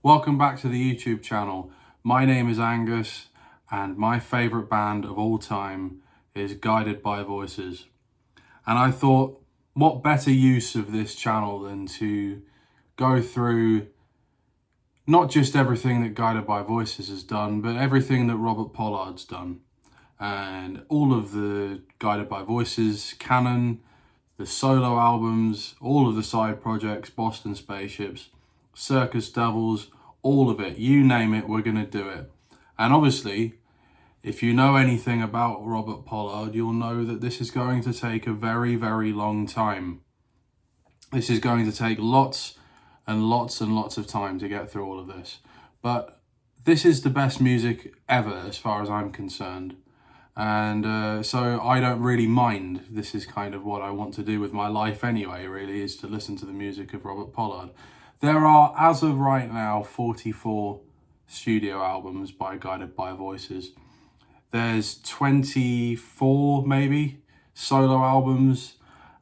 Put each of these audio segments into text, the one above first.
Welcome back to the YouTube channel. My name is Angus and my favourite band of all time is Guided by Voices. And I thought, what better use of this channel than to go through not just everything that Guided by Voices has done, but everything that Robert Pollard's done. And all of the Guided by Voices canon, the solo albums, all of the side projects, Boston Spaceships, Circus Devils, all of it, you name it, we're going to do it. And obviously, if you know anything about Robert Pollard, you'll know that this is going to take a very, very long time. This is going to take lots and lots and lots of time to get through all of this. But this is the best music ever as far as I'm concerned. And so I don't really mind. This is kind of what I want to do with my life anyway, really, is to listen to the music of Robert Pollard. There are, as of right now, 44 studio albums by Guided by Voices. There's 24, maybe, solo albums,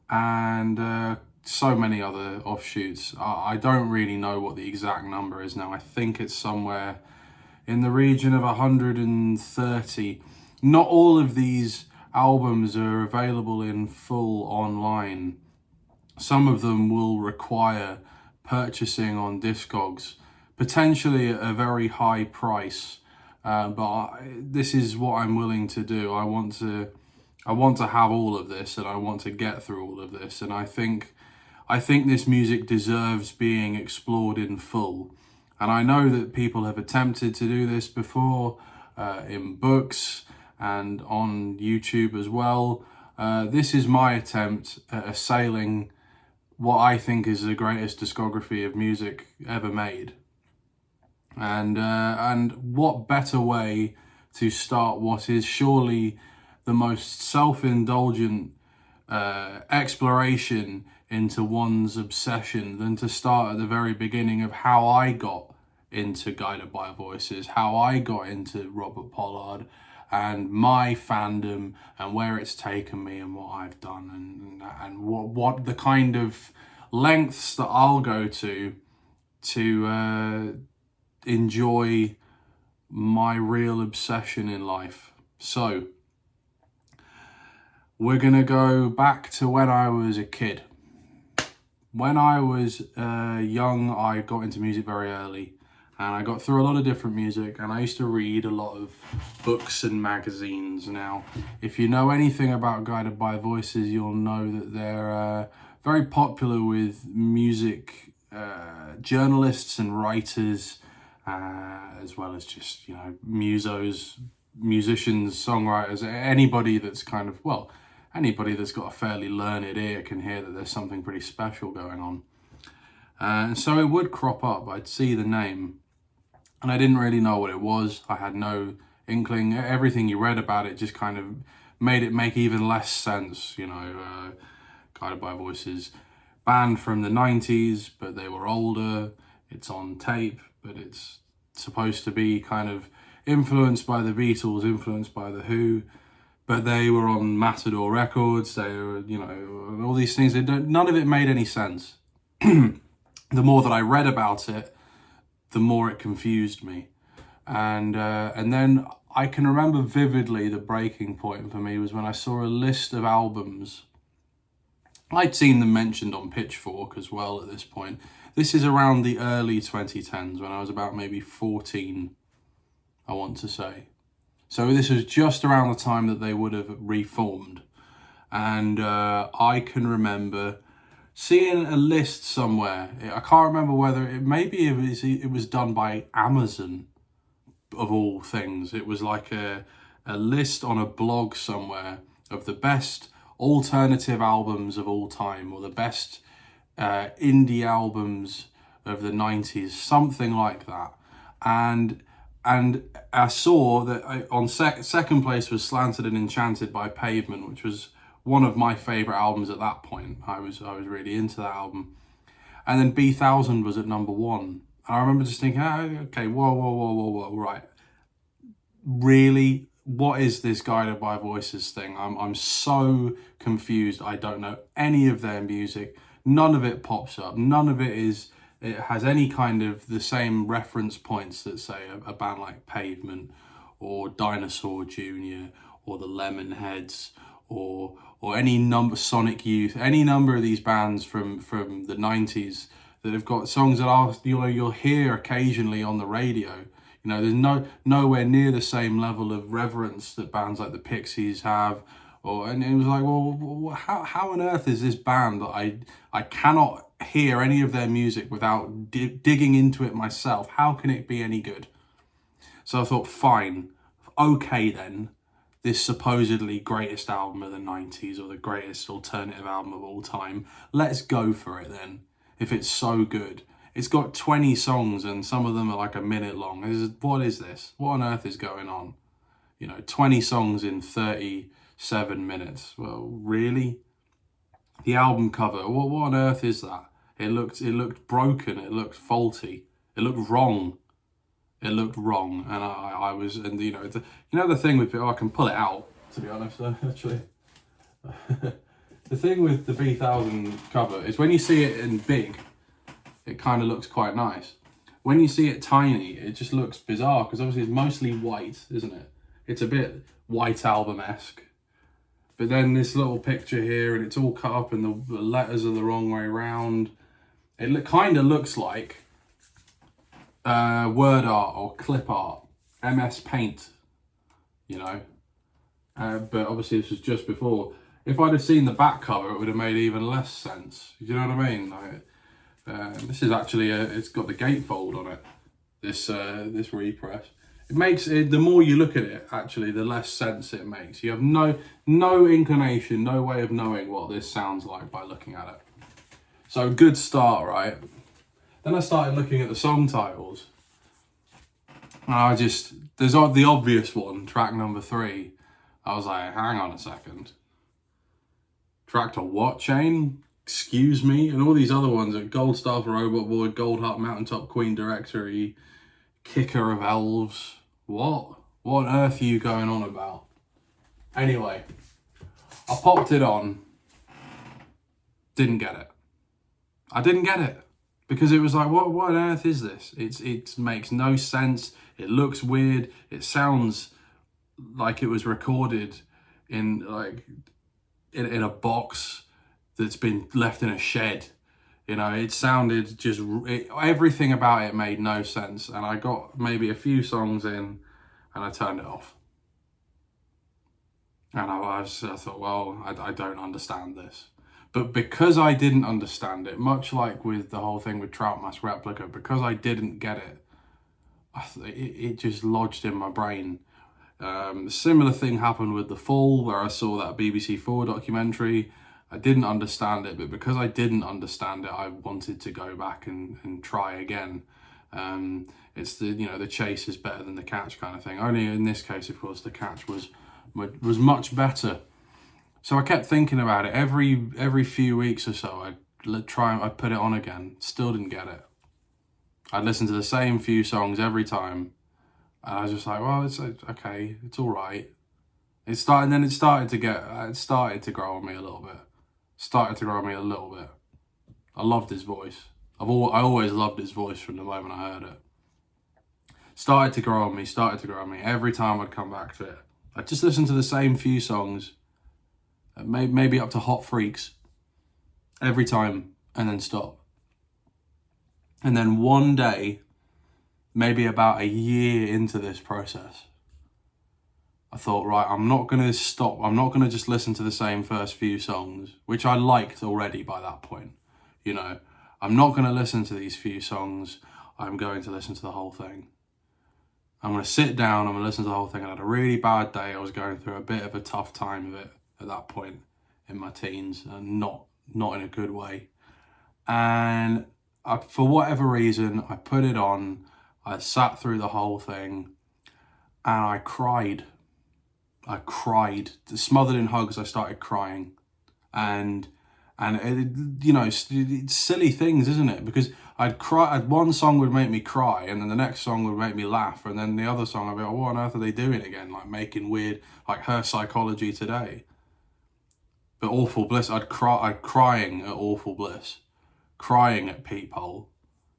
and so many other offshoots. I don't really know what the exact number is now. I think it's somewhere in the region of 130. Not all of these albums are available in full online. Some of them will require purchasing on Discogs, potentially at a very high price. But this is what I'm willing to do. I want to have all of this, and I want to get through all of this. And I think this music deserves being explored in full. And I know that people have attempted to do this before in books and on YouTube as well. This is my attempt at assailing what I think is the greatest discography of music ever made. And what better way to start what is surely the most self-indulgent exploration into one's obsession than to start at the very beginning of how I got into Guided by Voices, how I got into Robert Pollard, and my fandom, and where it's taken me, and what I've done, and what the kind of lengths that I'll go to enjoy my real obsession in life. So we're gonna go back to when I was a kid. When I was young, I got into music very early, and I got through a lot of different music, and I used to read a lot of books and magazines. Now, if you know anything about Guided by Voices, you'll know that they're very popular with music journalists and writers, as well as just, you know, musos, musicians, songwriters, anybody that's kind of, well, anybody that's got a fairly learned ear can hear that there's something pretty special going on. And so it would crop up. I'd see the name, and I didn't really know what it was. I had no inkling. Everything you read about it just kind of made it make even less sense, you know. Guided by Voices, band from the 90s, but they were older. It's on tape, but it's supposed to be kind of influenced by the Beatles, influenced by the Who, but they were on Matador Records. They were, you know, all these things. None of it made any sense. The more that I read about it, the more it confused me. And then I can remember vividly the breaking point for me was when I saw a list of albums. I'd seen them mentioned on Pitchfork as well at this point. This is around the early 2010s, when I was about maybe 14, I want to say. So this was just around the time that they would have reformed. And I can remember seeing a list somewhere. I can't remember whether it was done by Amazon, of all things. It was like a list on a blog somewhere of the best alternative albums of all time, or the best indie albums of the 90s, something like that. And I saw that on second place was Slanted and Enchanted by Pavement, which was one of my favourite albums at that point. I was really into that album. And then B1000 was at number 1. And I remember just thinking, okay, whoa, right. Really? What is this Guided by Voices thing? I'm so confused. I don't know any of their music. None of it pops up. None of it is it has any kind of the same reference points that, say, a band like Pavement or Dinosaur Jr. or the Lemonheads or any number, Sonic Youth, any number of these bands from the 90s that have got songs that are, you'll hear occasionally on the radio. There's nowhere near the same level of reverence that bands like the Pixies have. And it was like, well, how on earth is this band that I cannot hear any of their music without digging into it myself? How can it be any good? So I thought, fine, okay then, this supposedly greatest album of the 90s or the greatest alternative album of all time, let's go for it then, if it's so good. It's got 20 songs and some of them are like a minute long. What is this? What on earth is going on? 20 songs in 37 minutes. Well, really? The album cover, what on earth is that? It looked broken, it looked faulty, it looked wrong. It looked wrong, and I was, and the thing with, I can pull it out, to be honest, actually. The thing with the B1000 cover is when you see it in big, it kind of looks quite nice. When you see it tiny, it just looks bizarre, because obviously it's mostly white, isn't it? It's a bit White Album-esque. But then this little picture here, and it's all cut up and the letters are the wrong way around. It kind of looks like word art or clip art, MS Paint, but obviously this was just before. If I'd have seen the back cover, it would have made even less sense. You know what I mean? This is actually it's got the gatefold on it. This repress. It makes it, the more you look at it, actually, the less sense it makes. You have no inclination, no way of knowing what this sounds like by looking at it. So good start, right? Then I started looking at the song titles. And there's the obvious one, track number 3. I was like, hang on a second. Track to what chain? Excuse me? And all these other ones are Gold Star for Robot Boy, Gold Heart Mountaintop Queen Directory, Kicker of Elves. What on earth are you going on about? Anyway, I popped it on. Didn't get it. I didn't get it. Because it was like, what on earth is this? It makes no sense. It looks weird. It sounds like it was recorded in a box that's been left in a shed. It sounded everything about it made no sense. And I got maybe a few songs in and I turned it off. And I thought, well, I don't understand this. But because I didn't understand it, much like with the whole thing with Trout Mask Replica, because I didn't get it, it just lodged in my brain. Similar thing happened with The Fall, where I saw that BBC 4 documentary. I didn't understand it, but because I didn't understand it, I wanted to go back and try again. It's the chase is better than the catch kind of thing. Only in this case, of course, the catch was much better. So I kept thinking about it every few weeks or so. I'd put it on again. Still didn't get it. I'd listen to the same few songs every time, and I was just like, well, it's okay, it's all right. It started to grow on me a little bit. I loved his voice. I always loved his voice from the moment I heard it. Started to grow on me. Every time I'd come back to it, I'd just listen to the same few songs. Maybe up to Hot Freaks every time, and then stop. And then one day, maybe about a year into this process, I thought, right, I'm not going to stop. I'm not going to just listen to the same first few songs, which I liked already by that point. I'm not going to listen to these few songs. I'm going to listen to the whole thing. I'm going to sit down, I'm going to listen to the whole thing. I had a really bad day. I was going through a bit of a tough time of it at that point in my teens, and not in a good way. And for whatever reason, I put it on, I sat through the whole thing, and I cried. Smothered in hugs, I started crying. And it's silly things, isn't it? Because I'd cry, one song would make me cry, and then the next song would make me laugh, and then the other song I'd be like, what on earth are they doing again? Like making weird, like Her Psychology Today. But Awful Bliss, I'd crying at Awful Bliss, crying at Peephole.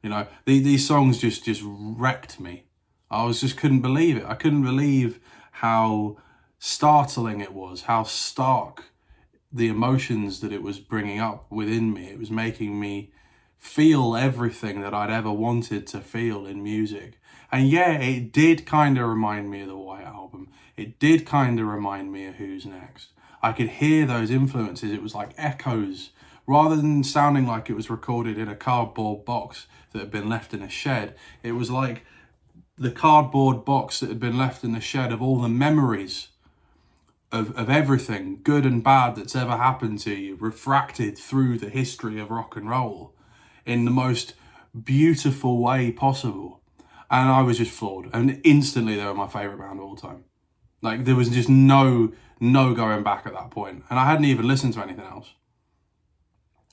You know, these songs just wrecked me. I just couldn't believe it. I couldn't believe how startling it was, how stark the emotions that it was bringing up within me. It was making me feel everything that I'd ever wanted to feel in music. And yeah, it did kind of remind me of the White Album. It did kind of remind me of Who's Next. I could hear those influences. It was like echoes. Rather than sounding like it was recorded in a cardboard box that had been left in a shed, it was like the cardboard box that had been left in the shed of all the memories of everything, good and bad, that's ever happened to you, refracted through the history of rock and roll in the most beautiful way possible. And I was just floored. And instantly they were my favourite band of all time. Like, there was just no going back at that point. And I hadn't even listened to anything else.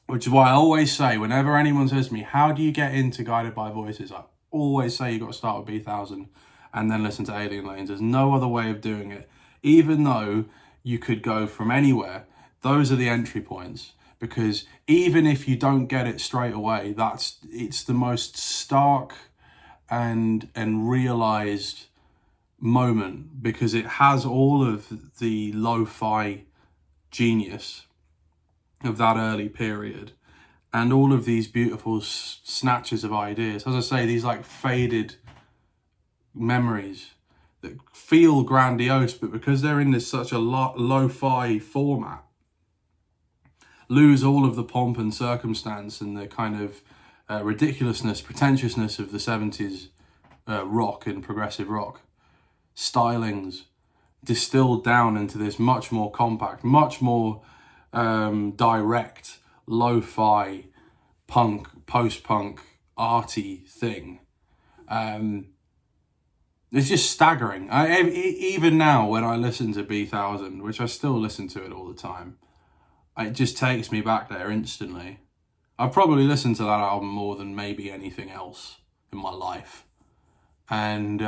Which is why I always say, whenever anyone says to me, how do you get into Guided by Voices? I always say you've got to start with B1000 and then listen to Alien Lanes. There's no other way of doing it. Even though you could go from anywhere, those are the entry points. Because even if you don't get it straight away, it's the most stark and realized moment, because it has all of the lo-fi genius of that early period and all of these beautiful snatches of ideas. As I say, these like faded memories that feel grandiose, but because they're in such a lo-fi format, lose all of the pomp and circumstance and the kind of ridiculousness, pretentiousness of the 70s rock and progressive rock stylings, distilled down into this much more compact, much more direct, lo-fi, punk, post-punk, arty thing. It's just staggering. Even now, when I listen to B1000, which I still listen to it all the time, it just takes me back there instantly. I've probably listened to that album more than maybe anything else in my life. And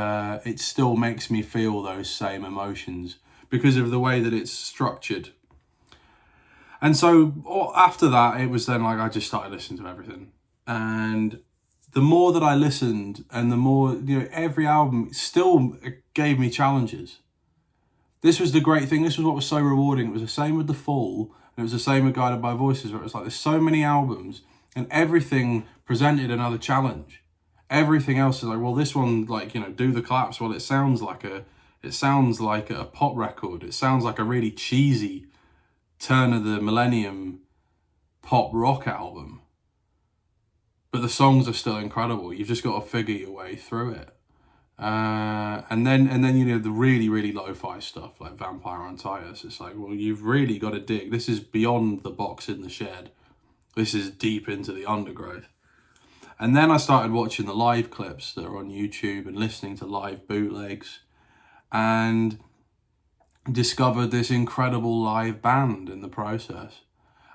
it still makes me feel those same emotions because of the way that it's structured. And so after that, it was then like I just started listening to everything. And the more that I listened and the more, every album still gave me challenges. This was the great thing. This was what was so rewarding. It was the same with The Fall. And it was the same with Guided by Voices, where it was like there's so many albums and everything presented another challenge. Everything else is like, well, this one, do the claps. Well, it sounds like a pop record. It sounds like a really cheesy turn of the millennium pop rock album. But the songs are still incredible. You've just got to figure your way through it. And then the really, really lo-fi stuff like Vampire on Tires. It's like, well, you've really got to dig. This is beyond the box in the shed. This is deep into the undergrowth. And then I started watching the live clips that are on YouTube and listening to live bootlegs and discovered this incredible live band in the process.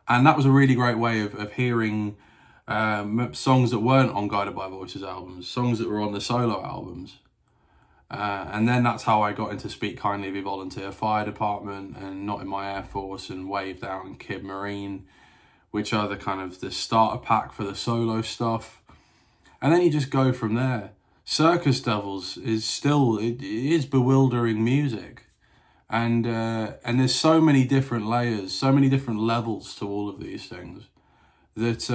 And that was a really great way of hearing songs that weren't on Guided by Voices albums, songs that were on the solo albums. And then that's how I got into Speak Kindly, Be Volunteer, Fire Department, and Not in My Air Force, and Waved Out and Kid Marine, which are the kind of the starter pack for the solo stuff. And then you just go from there. Circus Devils is still, it is bewildering music. And there's so many different layers, so many different levels to all of these things that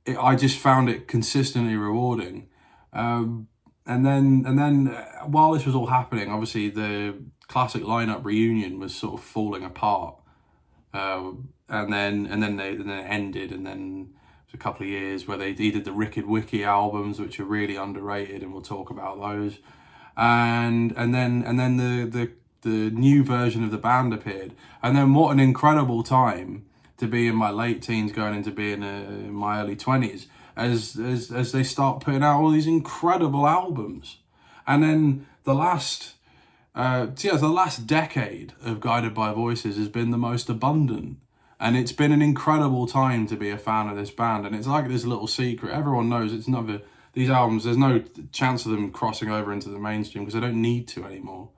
I just found it consistently rewarding. And then while this was all happening, obviously the classic lineup reunion was sort of falling apart. And then it ended, and then a couple of years where they did the Wicked Wiki albums, which are really underrated, and we'll talk about those. And then the new version of the band appeared, and then what an incredible time to be in my late teens, going into being in my early 20s, as they start putting out all these incredible albums. And then the last decade of Guided by Voices has been the most abundant. And it's been an incredible time to be a fan of this band. And it's like this little secret. Everyone knows it's never, these albums, there's no chance of them crossing over into the mainstream because they don't need to anymore.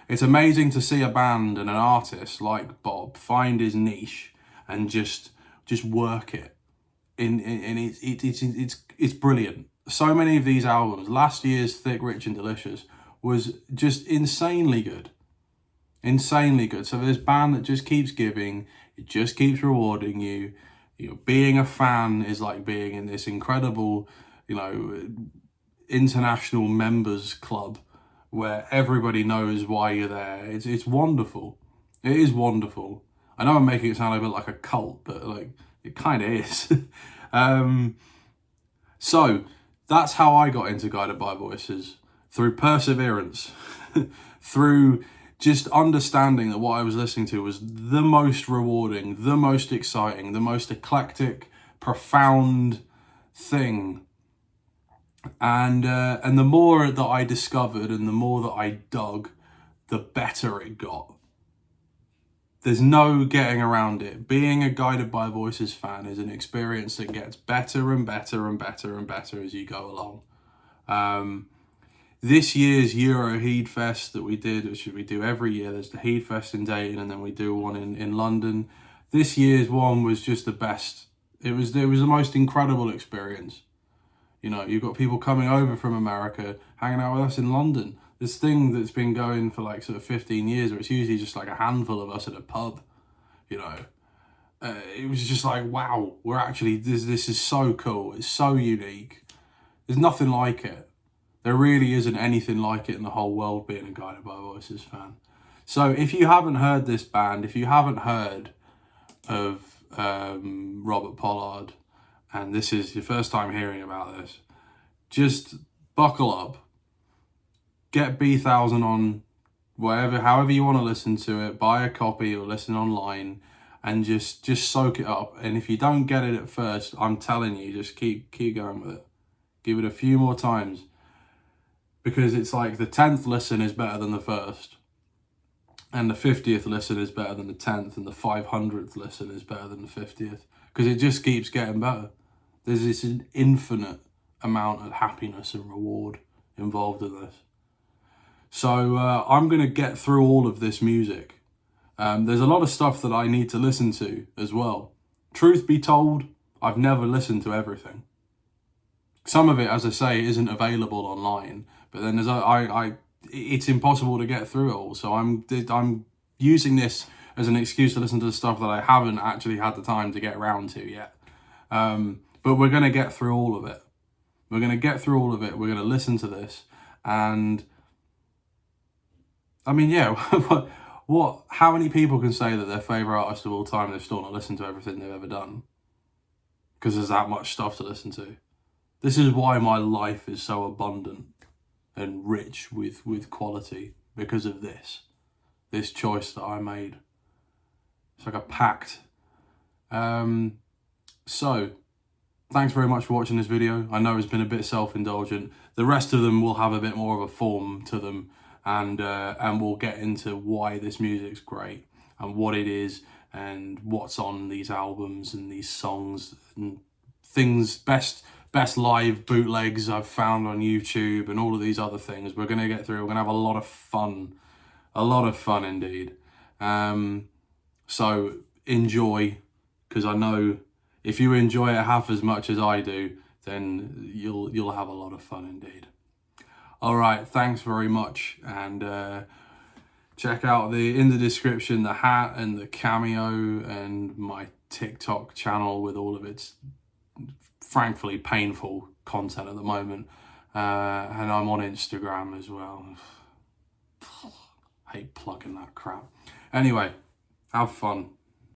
It's amazing to see a band and an artist like Bob find his niche and just work it it's brilliant. So many of these albums, last year's Thick, Rich and Delicious was just insanely good. Insanely good. So this band that just keeps giving, it just keeps rewarding you. You know, being a fan is like being in this incredible, you know, international members club where everybody knows why you're there. It's wonderful. It is wonderful. I know I'm making it sound a bit like a cult, but like it kind of is. So that's how I got into Guided by Voices, through perseverance, through just understanding that what I was listening to was the most rewarding, the most exciting, the most eclectic, profound thing. And the more that I discovered and the more that I dug, the better it got. There's no getting around it. Being a Guided by Voices fan is an experience that gets better and better and better and better as you go along. This year's Euro Heed Fest that we did, which we do every year, there's the Heed Fest in Dayton and then we do one in London. This year's one was just the best. It was the most incredible experience. You know, you've got people coming over from America, hanging out with us in London. This thing that's been going for like sort of 15 years, where it's usually just like a handful of us at a pub, you know. It was just like, wow, we're actually, this is so cool. It's so unique. There's nothing like it. There really isn't anything like it in the whole world, being a Guided by Voices fan. So if you haven't heard this band, if you haven't heard of Robert Pollard, and this is your first time hearing about this, just buckle up. Get B1000 on however you want to listen to it. Buy a copy or listen online, and just soak it up. And if you don't get it at first, I'm telling you, just keep going with it. Give it a few more times, because it's like the 10th listen is better than the first, and the 50th listen is better than the 10th, and the 500th listen is better than the 50th, because it just keeps getting better. There's this infinite amount of happiness and reward involved in this. So I'm going to get through all of this music. There's a lot of stuff that I need to listen to as well. Truth be told, I've never listened to everything. Some of it, as I say, isn't available online, but then it's impossible to get through it all. So I'm using this as an excuse to listen to the stuff that I haven't actually had the time to get around to yet. But we're going to get through all of it. We're going to get through all of it. We're going to listen to this. And I mean, yeah, how many people can say that their favourite artist of all time, they've still not listened to everything they've ever done? Because there's that much stuff to listen to. This is why my life is so abundant and rich with quality, because of this choice that I made. It's like a pact. So, thanks very much for watching this video. I know it's been a bit self-indulgent. The rest of them will have a bit more of a form to them, and we'll get into why this music's great and what it is and what's on these albums and these songs and things, best live bootlegs I've found on YouTube and all of these other things. We're going to get through. We're going to have a lot of fun indeed. So enjoy, because I know if you enjoy it half as much as I do, then you'll have a lot of fun indeed. All right, thanks very much, and check out in the description the hat and the cameo and my TikTok channel with all of its frankly painful content at the moment, and I'm on Instagram as well. I hate plugging that crap. Anyway, have fun.